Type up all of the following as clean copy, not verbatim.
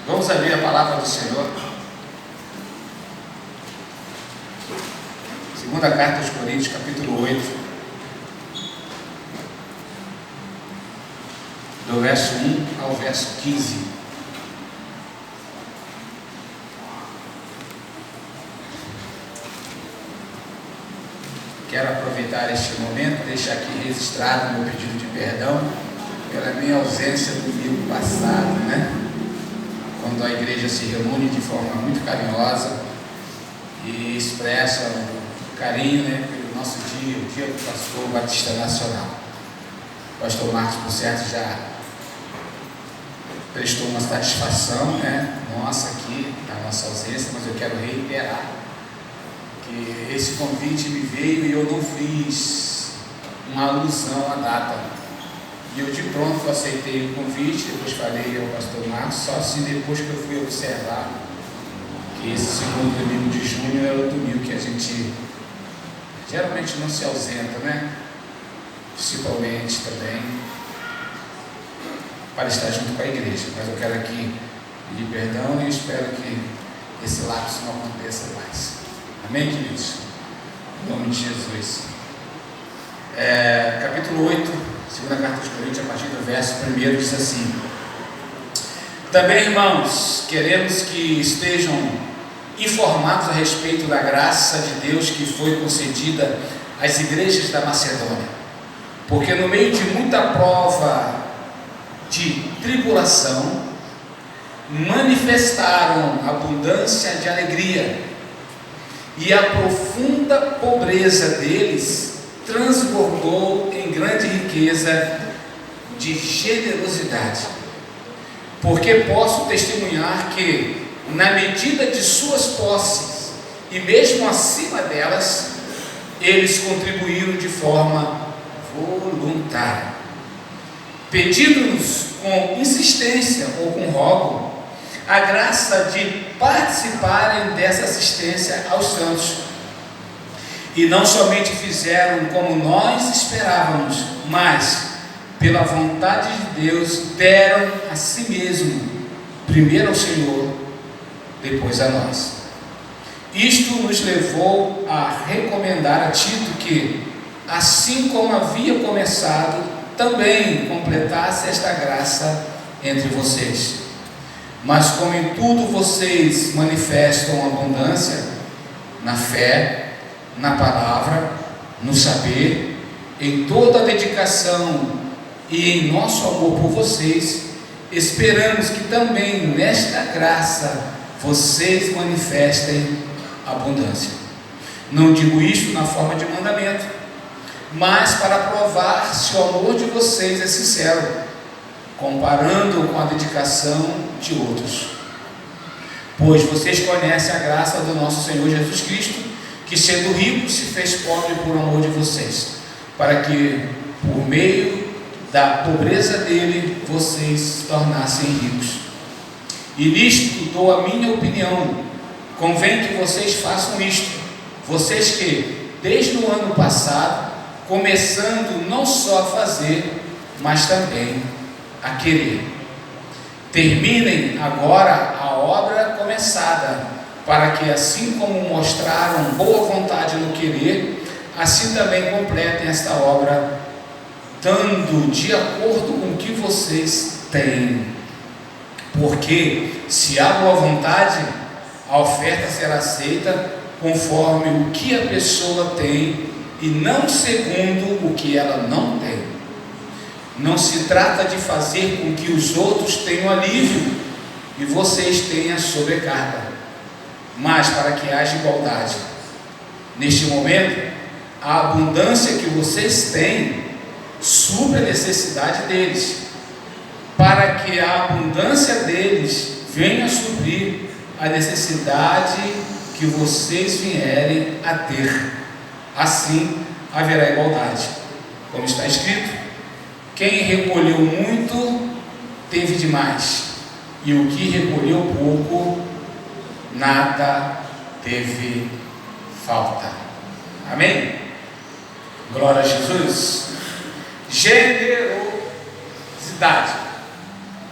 Vamos abrir a palavra do Senhor. Segunda carta aos Coríntios, capítulo 8, do verso 1 ao verso 15. Quero aproveitar este momento, deixar aqui registrado meu pedido de perdão pela minha ausência do domingo passado, quando a igreja se reúne de forma muito carinhosa e expressa o carinho, pelo nosso dia, o dia do pastor Batista Nacional. O pastor Marcos, por certo, já prestou uma satisfação, nossa aqui, na nossa ausência, mas eu quero reiterar que esse convite me veio e eu não fiz uma alusão à data. E eu de pronto aceitei o convite, depois falei ao pastor Marcos, só assim depois que eu fui observar que esse segundo domingo de junho era o domingo que a gente geralmente não se ausenta, principalmente também para estar junto com a igreja. Mas eu quero aqui pedir perdão e espero que esse lapso não aconteça mais. Amém, queridos? Em nome de Jesus. Capítulo 8, segunda carta aos Coríntios, a partir do verso 1, diz assim: Também, irmãos, queremos que estejam informados a respeito da graça de Deus que foi concedida às igrejas da Macedônia, porque no meio de muita prova de tribulação, manifestaram abundância de alegria, e a profunda pobreza deles transbordou em grande riqueza de generosidade. Porque posso testemunhar que, na medida de suas posses, e mesmo acima delas, eles contribuíram de forma voluntária, pedindo-nos com insistência ou com rogo a graça de participarem dessa assistência aos santos. E não somente fizeram como nós esperávamos, mas, pela vontade de Deus, deram a si mesmo, primeiro ao Senhor, depois a nós. Isto nos levou a recomendar a Tito que, assim como havia começado, também completasse esta graça entre vocês. Mas como em tudo vocês manifestam abundância, na fé, na palavra, no saber, em toda a dedicação e em nosso amor por vocês, esperamos que também nesta graça vocês manifestem abundância. Não digo isto na forma de mandamento, mas para provar se o amor de vocês é sincero, comparando com a dedicação de outros. Pois vocês conhecem a graça do nosso Senhor Jesus Cristo, que sendo rico se fez pobre por amor de vocês, para que por meio da pobreza dele vocês se tornassem ricos. E nisto dou a minha opinião: convém que vocês façam isto, vocês que desde o ano passado, começando não só a fazer, mas também a querer, terminem agora a obra começada, para que assim como mostraram boa vontade no querer, assim também completem esta obra, dando de acordo com o que vocês têm. Porque se há boa vontade, a oferta será aceita conforme o que a pessoa tem e não segundo o que ela não tem. Não se trata de fazer com que os outros tenham alívio e vocês tenham sobrecarga, mas para que haja igualdade. Neste momento, a abundância que vocês têm supre a necessidade deles, para que a abundância deles venha a suprir a necessidade que vocês vierem a ter. Assim haverá igualdade, como está escrito: quem recolheu muito, teve demais, e o que recolheu pouco, nada teve falta. Amém? Glória a Jesus. Generosidade,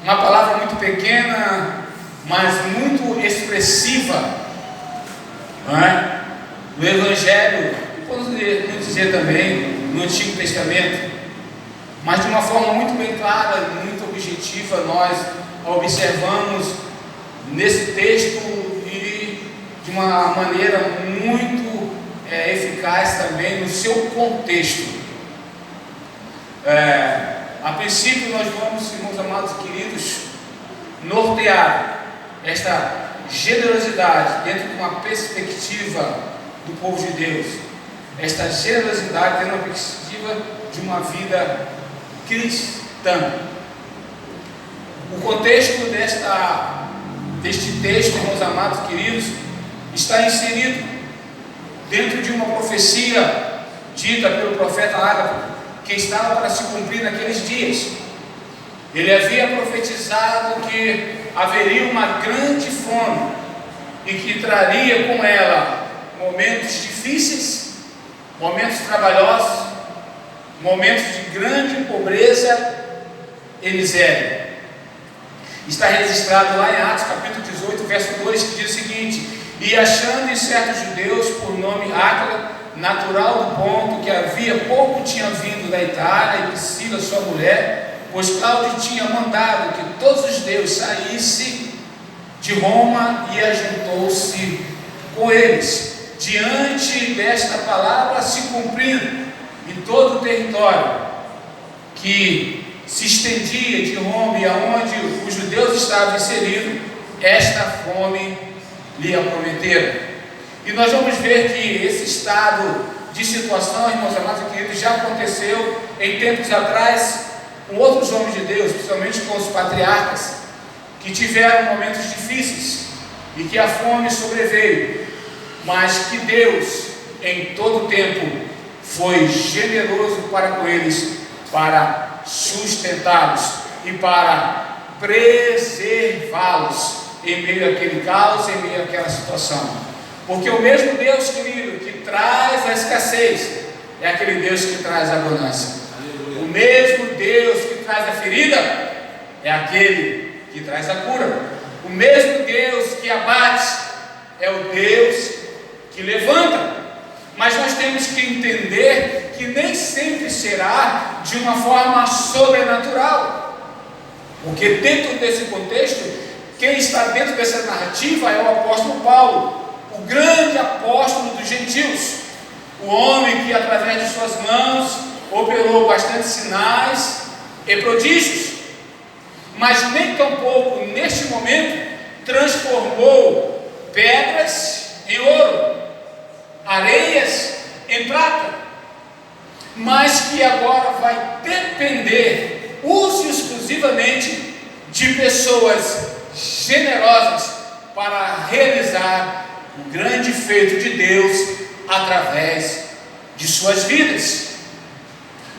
uma palavra muito pequena, mas muito expressiva, não é? No Evangelho, e podemos dizer também no Antigo Testamento, mas de uma forma muito bem clara, muito objetiva, nós a observamos nesse texto e de uma maneira muito eficaz também no seu contexto. A princípio nós vamos, irmãos amados e queridos, nortear esta generosidade dentro de uma perspectiva do povo de Deus, esta generosidade dentro de uma perspectiva de uma vida cristã. O contexto deste texto, irmãos amados e queridos, está inserido dentro de uma profecia dita pelo profeta Ágabo, que estava para se cumprir naqueles dias. Ele havia profetizado que haveria uma grande fome e que traria com ela momentos difíceis, momentos trabalhosos, momentos de grande pobreza e miséria. Está registrado lá em Atos capítulo 18, verso 2, que diz o seguinte: e achando certos judeus por nome Áquila, natural do Ponto, que havia pouco tinha vindo da Itália, e Priscila sua mulher, pois Cláudio tinha mandado que todos os judeus saíssem de Roma, e ajuntou-se com eles, diante desta palavra se cumprindo em todo o território que se estendia de Roma e aonde os judeus estavam inseridos, esta fome lhe prometeram. E nós vamos ver que esse estado de situação, irmãos amados e queridos, já aconteceu em tempos atrás com outros homens de Deus, principalmente com os patriarcas, que tiveram momentos difíceis e que a fome sobreveio, mas que Deus em todo o tempo foi generoso para com eles, para sustentá-los e para preservá-los em meio àquele caos, em meio àquela situação. Porque o mesmo Deus, querido, que traz a escassez, é aquele Deus que traz a abundância. O mesmo Deus que traz a ferida, é aquele que traz a cura. O mesmo Deus que abate, é o Deus que levanta. Mas nós temos que entender que nem sempre será de uma forma sobrenatural. Porque dentro desse contexto, quem está dentro dessa narrativa é o apóstolo Paulo, o grande apóstolo dos gentios, o homem que através de suas mãos operou bastantes sinais e prodígios, mas nem tampouco neste momento transformou pedras em ouro, areias em prata, mas que agora vai depender exclusivamente de pessoas generosas para realizar o grande feito de Deus através de suas vidas.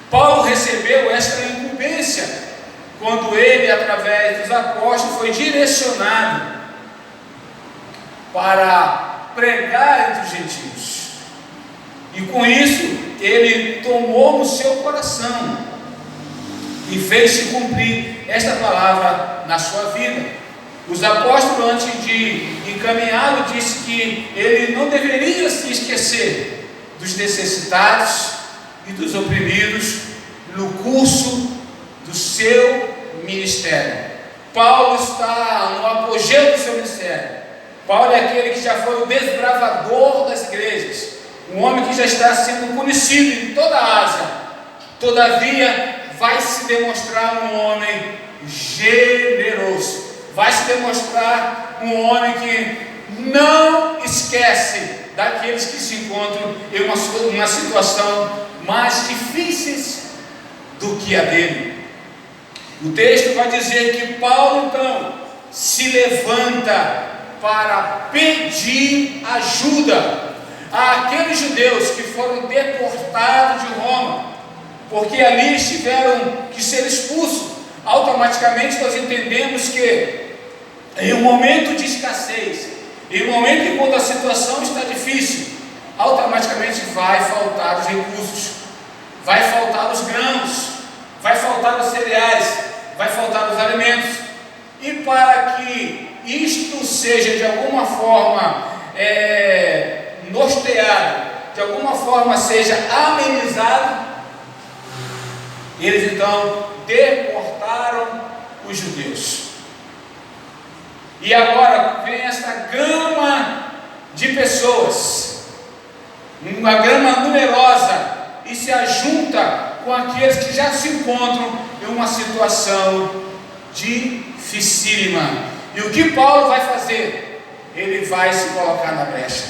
Paulo recebeu esta incumbência quando ele, através dos apóstolos, foi direcionado para pregar entre os gentios, e com isso ele tomou no seu coração e fez se cumprir esta palavra na sua vida. Os apóstolos, antes de encaminhá-lo, disse que ele não deveria se esquecer dos necessitados e dos oprimidos no curso do seu ministério. Paulo está no apogeu do seu ministério. Paulo é aquele que já foi o desbravador das igrejas, um homem que já está sendo conhecido em toda a Ásia. Todavia, vai se demonstrar um homem generoso, vai se demonstrar um homem que não esquece daqueles que se encontram em uma situação mais difícil do que a dele. O texto vai dizer que Paulo então se levanta para pedir ajuda àqueles judeus que foram deportados de Roma, porque ali tiveram que ser expulsos. Automaticamente nós entendemos que em um momento de escassez, em um momento em quando a situação está difícil, automaticamente vai faltar os recursos, vai faltar os grãos, vai faltar os cereais, vai faltar os alimentos. E para que isto seja de alguma forma norteado, de alguma forma seja amenizado, eles então deportaram os judeus. E agora vem essa gama de pessoas, uma gama numerosa, e se ajunta com aqueles que já se encontram em uma situação dificílima. E o que Paulo vai fazer? Ele vai se colocar na brecha,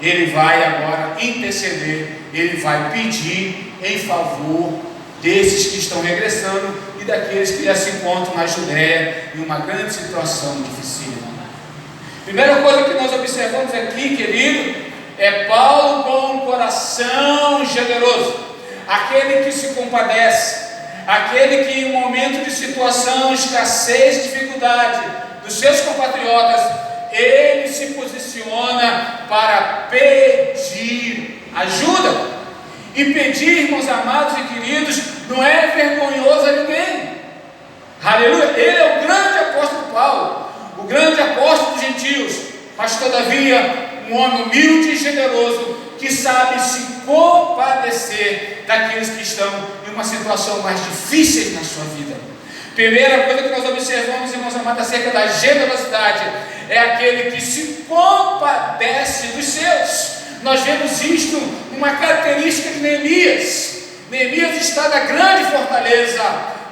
ele vai agora interceder, ele vai pedir em favor desses que estão regressando e daqueles que já se encontram na Judéia em uma grande situação dificílima. Primeira coisa que nós observamos aqui, querido, é Paulo com um coração generoso, aquele que se compadece, aquele que em um momento de situação, escassez, dificuldade dos seus compatriotas, ele se posiciona para pedir ajuda. E pedir, irmãos amados e queridos, não é vergonhoso a ninguém. Aleluia! Ele é o grande apóstolo Paulo, o grande apóstolo dos gentios, mas todavia um homem humilde e generoso, que sabe se compadecer daqueles que estão em uma situação mais difícil na sua vida. Primeira coisa que nós observamos, irmãos amados, acerca da generosidade, é aquele que se compadece dos seus. Nós vemos isto, uma característica de Neemias. Neemias está na grande fortaleza,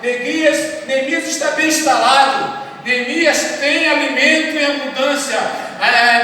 Neemias está bem instalado, Neemias tem alimento em abundância,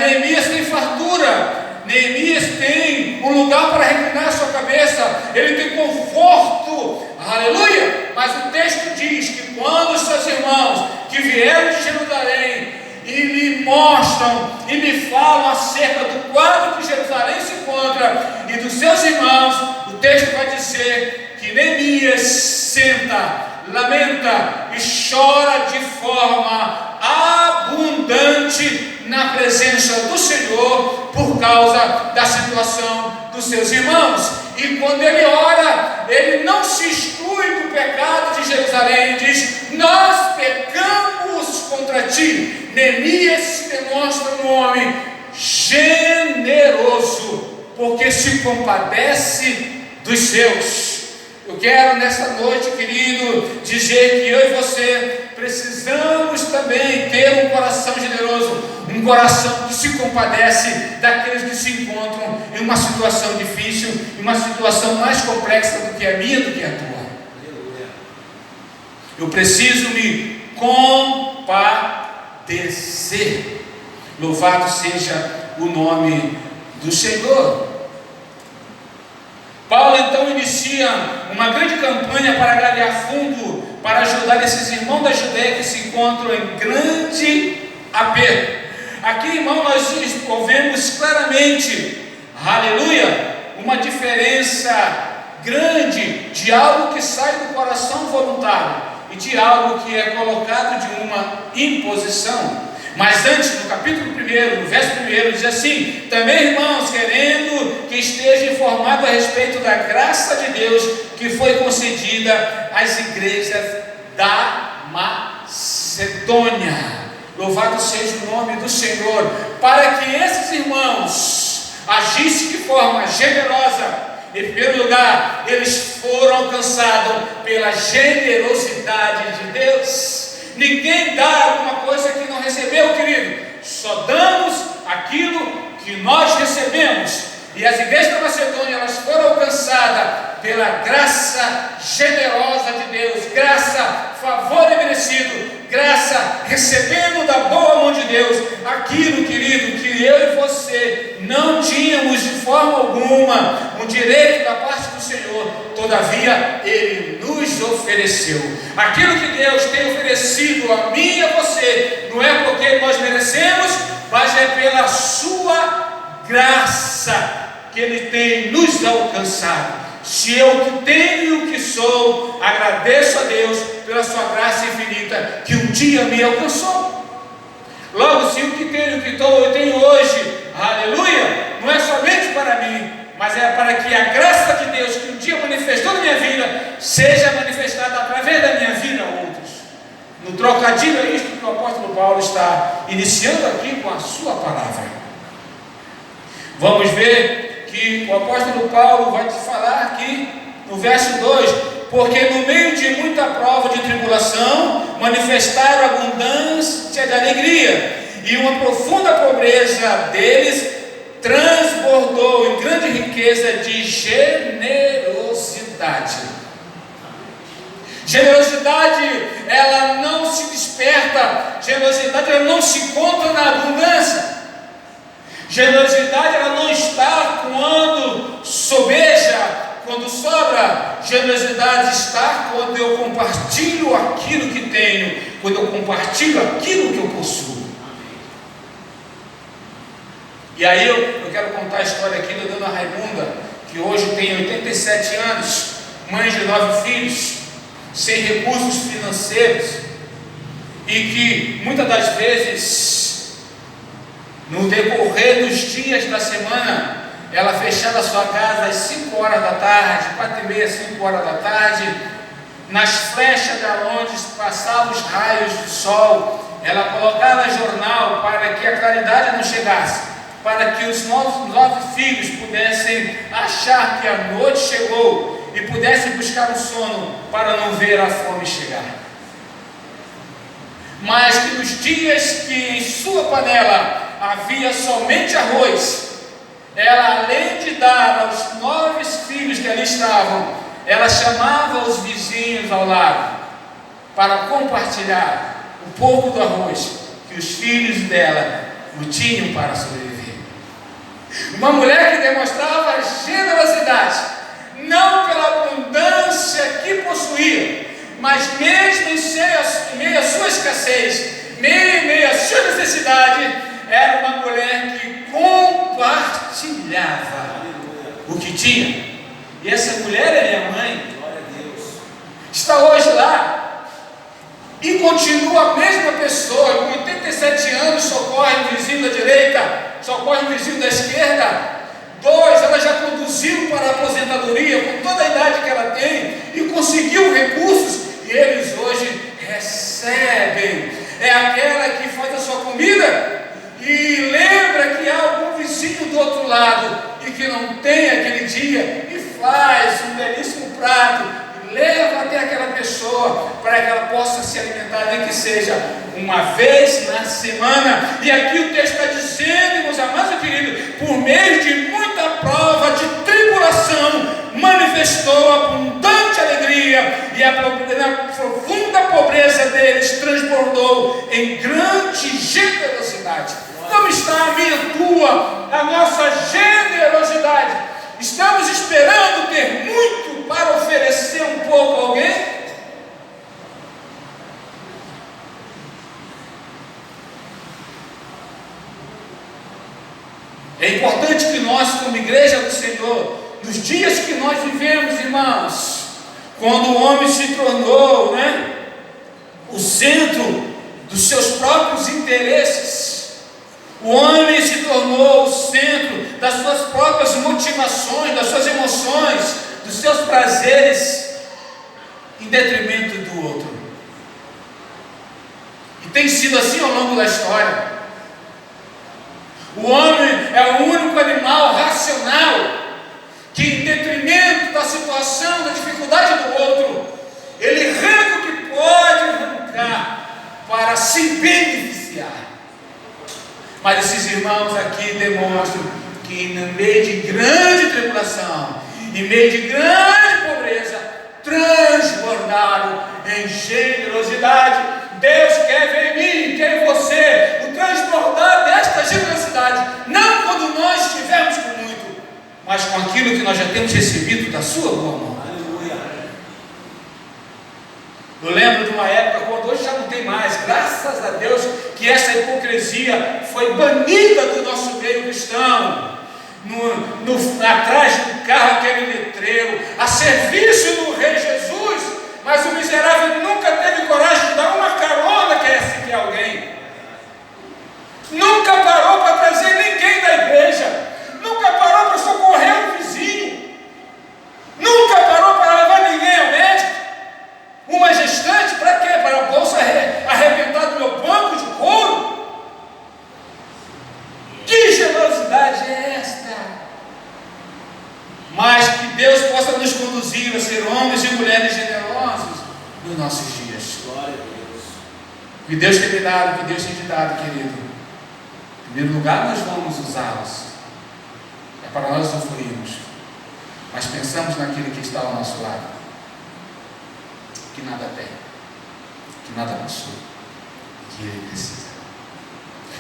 Neemias tem fartura, Neemias tem um lugar para reclinar a sua cabeça, ele tem conforto, aleluia. Mas o texto diz que quando os seus irmãos que vieram de Jerusalém e lhe mostram e lhe falam acerca do quadro que Jerusalém se encontra e dos seus irmãos, o texto vai dizer que Neemias senta, lamenta e chora de forma abundante na presença do Senhor por causa da situação dos seus irmãos. E quando ele ora, ele não se exclui do pecado de Jerusalém, ele diz: nós pecamos contra ti. Neemias se demonstra um homem generoso, porque se compadece dos seus. Eu quero nessa noite, querido, dizer que eu e você precisamos também ter um coração generoso, um coração que se compadece daqueles que se encontram em uma situação difícil, em uma situação mais complexa do que a minha, do que a tua. Eu preciso me compadecer. Louvado seja o nome do Senhor. Paulo então inicia uma grande campanha para ganhar fundo, para ajudar esses irmãos da Judéia que se encontram em grande aperto. Aqui, irmão, nós vemos claramente, aleluia, uma diferença grande de algo que sai do coração voluntário e de algo que é colocado de uma imposição. Mas antes, no capítulo 1, no verso 1, diz assim: também, irmãos, querendo que esteja informado a respeito da graça de Deus que foi concedida às igrejas da Macedônia. Louvado seja o nome do Senhor, para que esses irmãos agissem de forma generosa. Em primeiro lugar, eles foram alcançados pela generosidade de Deus. Ninguém dá alguma coisa que não recebeu, querido. Só damos aquilo que nós recebemos. E as igrejas da Macedônia, elas foram alcançadas pela graça generosa de Deus, graça, favor imerecido, graça recebendo da boa mão de Deus aquilo, querido, que eu e você não tínhamos de forma alguma um direito da parte do Senhor, todavia Ele nos ofereceu. Aquilo que Deus tem oferecido a mim e a você, não é porque nós merecemos, mas é pela sua graça que Ele tem nos alcançado. Se eu que tenho e o que sou, agradeço a Deus pela sua graça infinita que um dia me alcançou. Logo, se o que tenho e o que eu tenho hoje, aleluia, não é somente para mim, mas é para que a graça de Deus que um dia manifestou na minha vida, seja manifestada através da minha vida a outros. No trocadilho é isto que o apóstolo Paulo está iniciando aqui com a sua palavra. Vamos ver que o apóstolo Paulo vai te falar aqui no verso 2: porque no meio de muita prova de tribulação, manifestaram abundância de alegria, e uma profunda pobreza deles transbordou em grande riqueza de generosidade. Generosidade, ela não se desperta, generosidade, ela não se encontra na abundância. Generosidade, ela não está quando sobeja, quando sobra. Generosidade está quando eu compartilho aquilo que tenho, quando eu compartilho aquilo que eu possuo. E aí eu quero contar a história aqui da dona Raimunda, que hoje tem 87 anos, mãe de 9 filhos, sem recursos financeiros, e que muitas das vezes, no decorrer dos dias da semana, ela fechava a sua casa às 5 horas da tarde, 4h30, 5 horas da tarde, nas flechas de onde passavam os raios do sol, ela colocava jornal para que a claridade não chegasse, para que os 9 filhos pudessem achar que a noite chegou e pudessem buscar um sono para não ver a fome chegar. Mas que nos dias que em sua panela havia somente arroz, ela, além de dar aos 9 filhos que ali estavam, ela chamava os vizinhos ao lado para compartilhar o pouco do arroz que os filhos dela não tinham para sobreviver. Uma mulher que demonstrava generosidade, não pela abundância que possuía, mas mesmo em meio à sua escassez, meio à sua necessidade, era uma mulher que compartilhava o que tinha. E essa mulher é minha mãe, glória a Deus, está hoje lá e continua a mesma pessoa. Com 87 anos, socorre o vizinho da direita, socorre o vizinho da esquerda. 2, ela já conduziu para a aposentadoria com toda a idade que ela tem e conseguiu recursos, e eles hoje recebem. É aquela que faz a sua comida e lembra que há algum vizinho do outro lado e que não tem aquele dia, e faz um belíssimo prato e leva até aquela pessoa para que ela possa se alimentar, nem que seja uma vez na semana. E aqui o texto está dizendo, meus amados e queridos, por meio de muita prova de tribulação, manifestou abundante alegria, e a profunda pobreza deles transbordou em grande generosidade. Como está a minha, a nossa generosidade? Estamos esperando ter muito para oferecer um pouco a alguém? É importante que nós, como igreja do Senhor, nos dias que nós vivemos, irmãos, quando o homem se tornou, o centro dos seus próprios interesses, o homem se tornou o centro das suas próprias motivações, das suas emoções, dos seus prazeres, em detrimento do outro. E tem sido assim ao longo da história. O homem é o único animal racional que, em detrimento da situação, da dificuldade do outro, ele arranca o que pode arrancar para se beneficiar. Mas esses irmãos aqui demonstram que, no meio de grande tribulação, em meio de grande pobreza, transbordaram em generosidade. Deus quer ver em mim, quer em você, o transbordar desta generosidade, não quando nós estivermos com muito, mas com aquilo que nós já temos recebido da sua boa mão. Aleluia. Eu lembro de uma época, quando hoje já não tem mais, graças a Deus, que essa hipocrisia foi banida do nosso meio cristão. Atrás do carro, aquele letreiro, a serviço do Rei Jesus, mas o miserável nunca teve coragem de dar uma carona que é seguir alguém, nunca parou para trazer ninguém da igreja, nunca parou para socorrer um vizinho, nunca parou para levar ninguém ao médico, uma gestante, para quê? Para a bolsa conduzir a ser homens e mulheres generosos nos nossos dias. Glória a Deus. O que Deus tem me dado, o que Deus tem te dado, querido. Em primeiro lugar, nós vamos usá-los. É para nós usufruirmos. Mas pensamos naquele que está ao nosso lado, que nada tem, que nada possui, que ele precisa.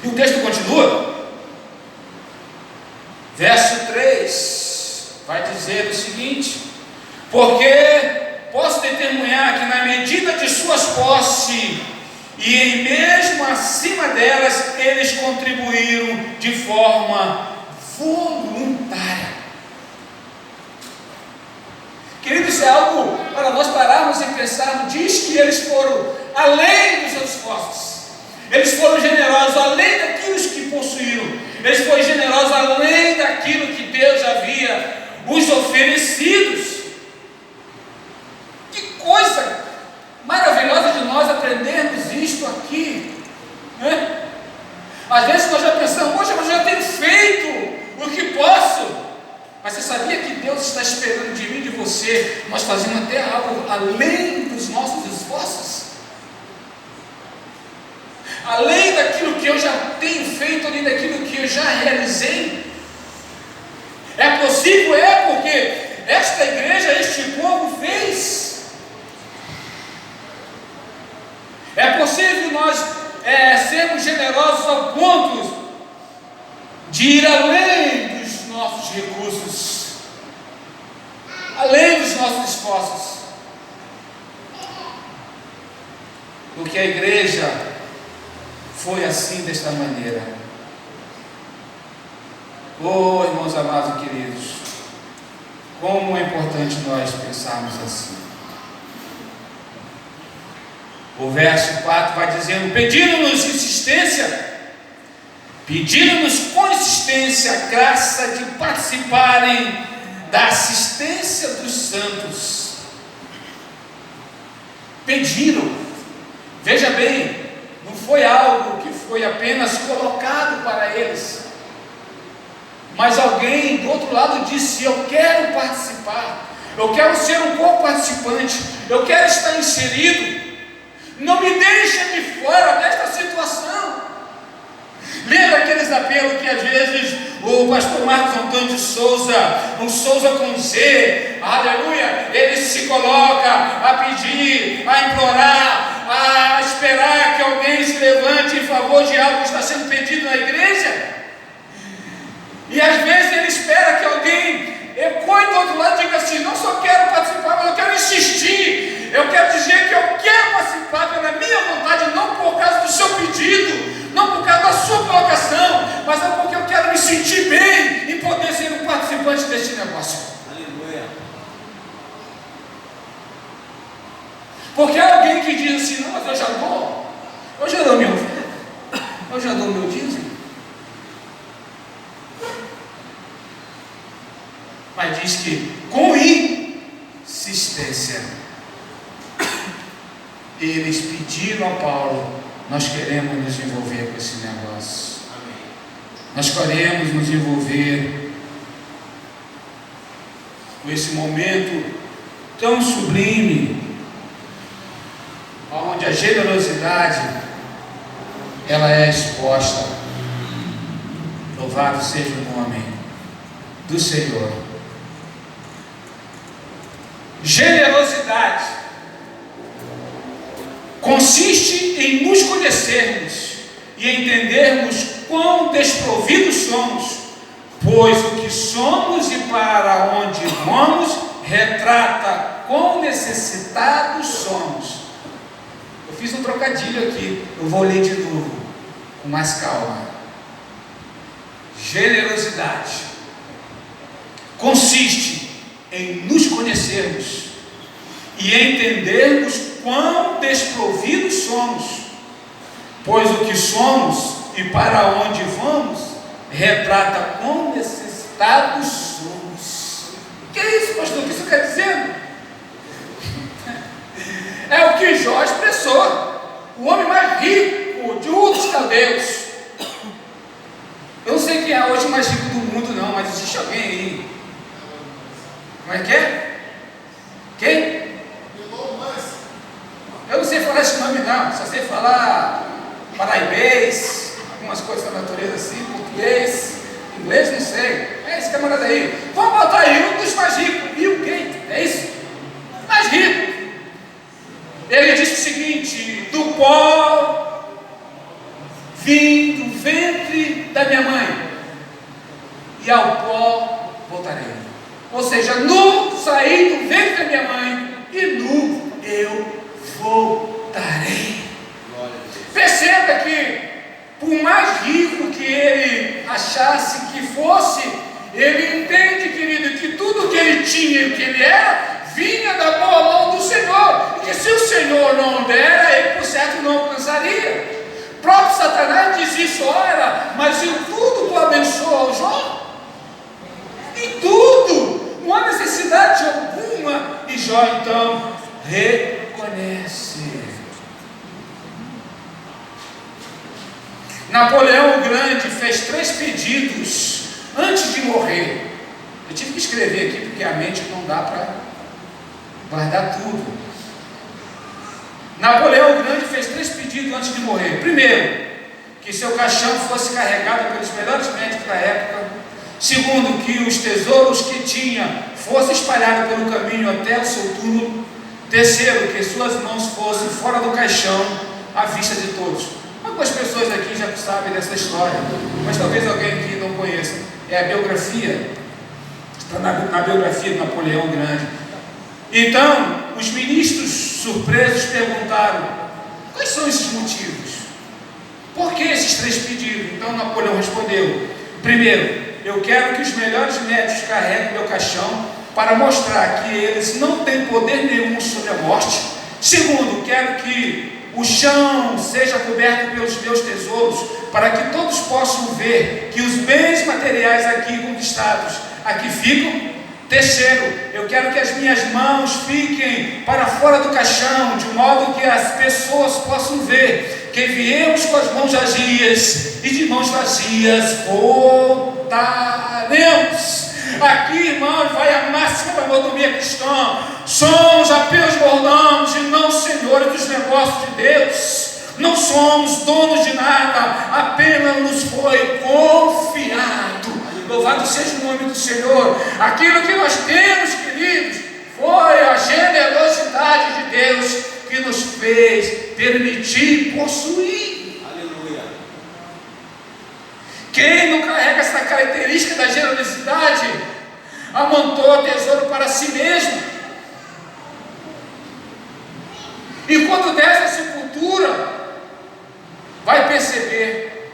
E o texto continua. Verso 3 vai dizer o seguinte: porque posso testemunhar que na medida de suas posses e em mesmo acima delas, eles contribuíram de forma voluntária. Querido, isso é algo para nós pararmos e pensarmos. Diz que eles foram além dos seus esforços, eles foram generosos além daquilo que possuíram, eles foram generosos além daquilo que Deus havia os oferecidos. Que coisa maravilhosa de nós aprendermos isto aqui, né? Às vezes nós já pensamos: poxa, mas eu já tenho feito o que posso. Mas você sabia que Deus está esperando de mim e de você nós fazemos até algo além dos nossos esforços? Além daquilo que eu já tenho feito, além daquilo que eu já realizei? É possível? É, porque esta igreja, este povo fez. É possível nós sermos generosos ao ponto de ir além dos nossos recursos, além dos nossos esforços. Porque a igreja foi assim, desta maneira. Oh, irmãos amados e queridos, como é importante nós pensarmos assim. O verso 4 vai dizendo: pedindo-nos com insistência a graça de participarem da assistência dos santos. Pediram. Veja bem, não foi algo que foi apenas colocado para eles, mas alguém do outro lado disse: eu quero participar, eu quero ser um co-participante, eu quero estar inserido. Não me deixa de fora desta situação. Lembra aqueles apelos que às vezes o pastor Marcos Antônio de Souza, um Souza com Z, aleluia, ele se coloca a pedir, a implorar, a esperar que alguém se levante em favor de algo que está sendo pedido na igreja? E às vezes ele espera que alguém ecoe do outro lado e diga assim: não só quero participar, mas eu quero insistir, eu quero dizer que eu quero participar pela minha vontade, não por causa do seu pedido, não por causa da sua colocação, mas é porque eu quero me sentir bem e poder ser um participante deste negócio. Aleluia. Porque há alguém que diz assim: não, mas eu já dou minha oferta, eu já dou meu dízimo. Mas diz que com insistência eles pediram a Paulo: nós queremos nos envolver com esse negócio. Amém. Nós queremos nos envolver com esse momento tão sublime, onde a generosidade ela é exposta. Louvado seja o nome do Senhor. Generosidade consiste em nos conhecermos e entendermos quão desprovidos somos, pois o que somos e para onde vamos retrata quão necessitados somos. Eu fiz um trocadilho aqui, eu vou ler de novo, com mais calma. Generosidade consiste em nos conhecermos e entendermos quão desprovidos somos, pois o que somos e para onde vamos retrata quão necessitados somos. O que é isso, pastor? O que isso quer dizer? É o que Jó expressou, o homem mais rico de Ur dos Caldeus. Eu não sei quem é hoje o mais rico do mundo não, mas existe alguém aí. Como é que é? Quem? Eu não sei falar esse nome não, só sei falar paraibês, algumas coisas da natureza assim, português, inglês não sei. É esse camarada aí. Vamos botar aí um dos mais ricos, Bill Gates, é isso? Mais rico. Ele disse o seguinte: do pó vim do ventre da minha mãe, e ao pó voltarei. Ou seja, nu saí do ventre da minha mãe, e nu eu voltarei. Perceba que, por mais rico que ele achasse que fosse, ele entende, querido, que tudo que ele tinha e o que ele era vinha da boa mão do Senhor, e que se o Senhor não dera, ele por certo não alcançaria. O próprio Satanás diz isso: ora, mas em tudo tu abençoa o Jó? Em tudo, não há necessidade alguma. E Jó então reconhece. Napoleão o Grande fez 3 pedidos antes de morrer. Eu tive que escrever aqui porque a mente não dá para guardar tudo. Napoleão o Grande fez 3 pedidos antes de morrer. Primeiro, que seu caixão fosse carregado pelos melhores médicos da época. Segundo, que os tesouros que tinha fossem espalhados pelo caminho até o seu túmulo. Terceiro, que suas mãos fossem fora do caixão, à vista de todos. Algumas pessoas aqui já sabem dessa história, mas talvez alguém aqui não conheça. É a biografia, está na biografia de Napoleão Grande. Então, os ministros surpresos perguntaram: quais são esses motivos? Por que esses 3 pedidos? Então Napoleão respondeu: primeiro, eu quero que os melhores médicos carreguem meu caixão para mostrar que eles não têm poder nenhum sobre a morte. Segundo, quero que o chão seja coberto pelos meus tesouros, para que todos possam ver que os bens materiais aqui conquistados aqui ficam. Terceiro, eu quero que as minhas mãos fiquem para fora do caixão, de modo que as pessoas possam ver que viemos com as mãos vazias e de mãos vazias voltaremos. Aqui, irmãos, vai a máxima mordomia cristã. Somos apenas mordomos e não senhores dos negócios de Deus. Não somos donos de nada, apenas nos foi confiado. Louvado seja o nome do Senhor. Aquilo que nós temos, queridos, foi a generosidade de Deus que nos fez permitir possuir. Aleluia. Quem não carrega essa característica da generosidade, amontoa tesouro para si mesmo. E quando desce a sepultura, vai perceber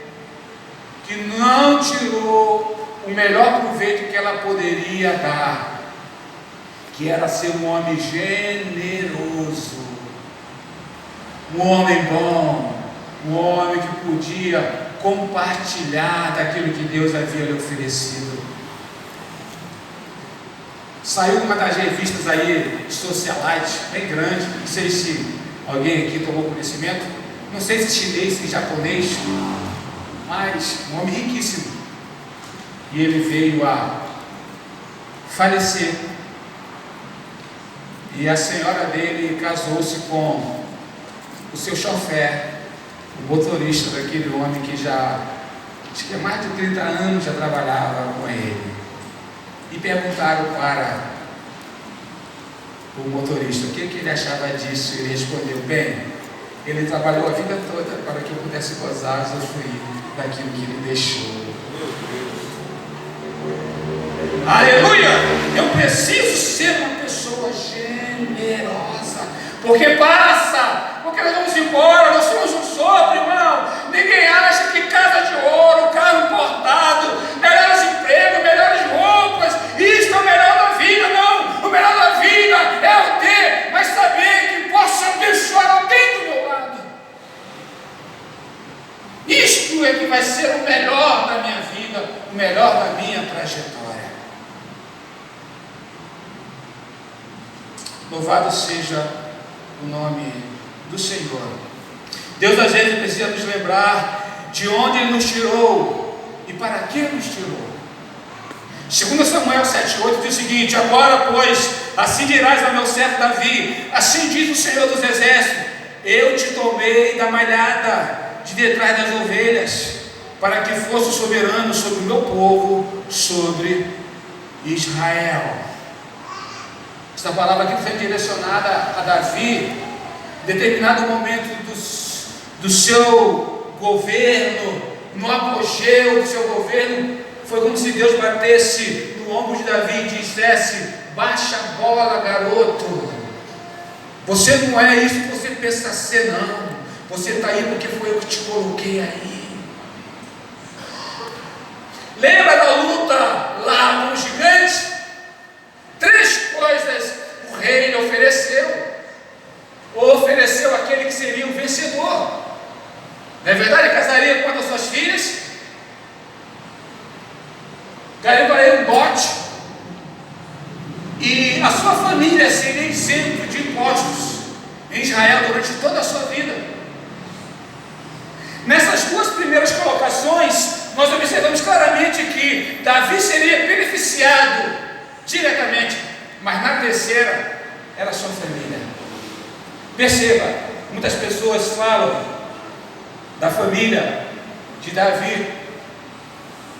que não tirou o melhor proveito que ela poderia dar, que era ser um homem generoso, um homem bom, um homem que podia compartilhar daquilo que Deus havia lhe oferecido. Saiu uma das revistas aí, Socialite, bem grande, não sei se alguém aqui tomou conhecimento, não sei se chinês, se japonês, mas um homem riquíssimo. E ele veio a falecer. E a senhora dele casou-se com o seu chofer, o motorista daquele homem que já, acho que há mais de 30 anos já trabalhava com ele. E perguntaram para o motorista o que ele achava disso. Ele respondeu: bem, ele trabalhou a vida toda para que eu pudesse gozar, usufruir daquilo que ele deixou. Aleluia! Eu preciso ser uma pessoa generosa, porque nós vamos embora, nós somos um sopro, irmão. Ninguém acha que casa de ouro, carro importado, melhores empregos, melhores roupas, isso é o melhor da vida. Não, o melhor da vida é o ter, mas saber que posso abençoar alguém do meu lado. Isto é que vai ser o melhor da minha vida, o melhor da minha trajetória. Louvado seja o nome do Senhor. Deus às vezes precisa nos lembrar de onde Ele nos tirou e para que nos tirou. 2 Samuel 7,8 diz o seguinte: agora, pois, assim dirás ao meu servo Davi, assim diz o Senhor dos Exércitos, eu te tomei da malhada de detrás das ovelhas, para que fosse soberano sobre o meu povo, sobre Israel. Esta palavra aqui foi direcionada a Davi, em determinado momento do seu governo, no apogeu do seu governo, foi como se Deus batesse no ombro de Davi e dissesse: baixa a bola, garoto, você não é isso que você pensa ser, não, você está aí porque foi eu que te coloquei aí. Lembra da luta lá com os gigantes? 3 coisas o rei lhe ofereceu. Ofereceu aquele que seria o vencedor. Não é verdade? Casaria com uma das suas filhas, garimbaria um dote, e a sua família seria isento de impostos em Israel durante toda a sua vida. Nessas 2 primeiras colocações, nós observamos claramente que Davi seria beneficiado diretamente, mas na terceira era a sua família. Perceba, muitas pessoas falam da família de Davi,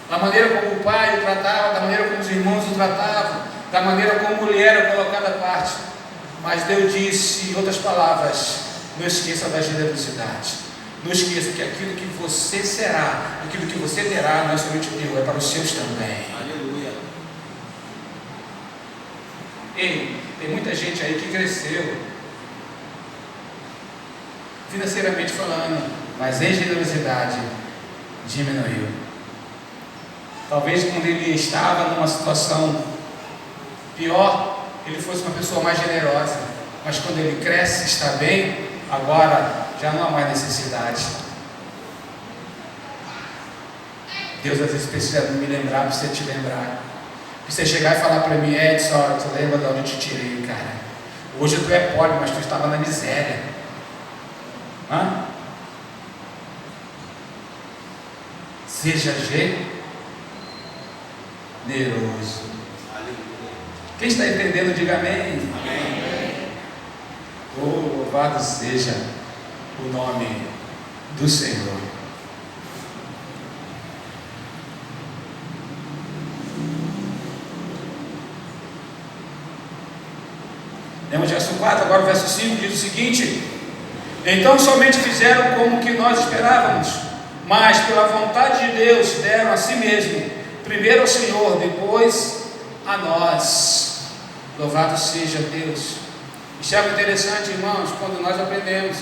da maneira como o pai o tratava, da maneira como os irmãos o tratavam, da maneira como ele era colocado à parte. Mas Deus disse, em outras palavras, não esqueça da generosidade. Não esqueça que aquilo que você será, aquilo que você terá, não é somente teu, é para os seus também. Aleluia. Ei, tem muita gente aí que cresceu, financeiramente falando, mas em generosidade diminuiu. Talvez quando ele estava numa situação pior, ele fosse uma pessoa mais generosa, mas quando ele cresce, está bem, agora já não há mais necessidade. Deus às vezes precisa me lembrar, para você te lembrar. Você chegar e falar para mim: Edson, tu lembra de onde eu te tirei, cara? Hoje tu é pobre, mas tu estava na miséria. Hã? Seja generoso. Quem está entendendo, diga amém. Amém. Oh, louvado seja o nome do Senhor. Lemos o verso 4, agora o verso 5 diz o seguinte: então somente fizeram como que nós esperávamos, mas pela vontade de Deus deram a si mesmo, primeiro ao Senhor, depois a nós. Louvado seja Deus. Isso é interessante, irmãos, quando nós aprendemos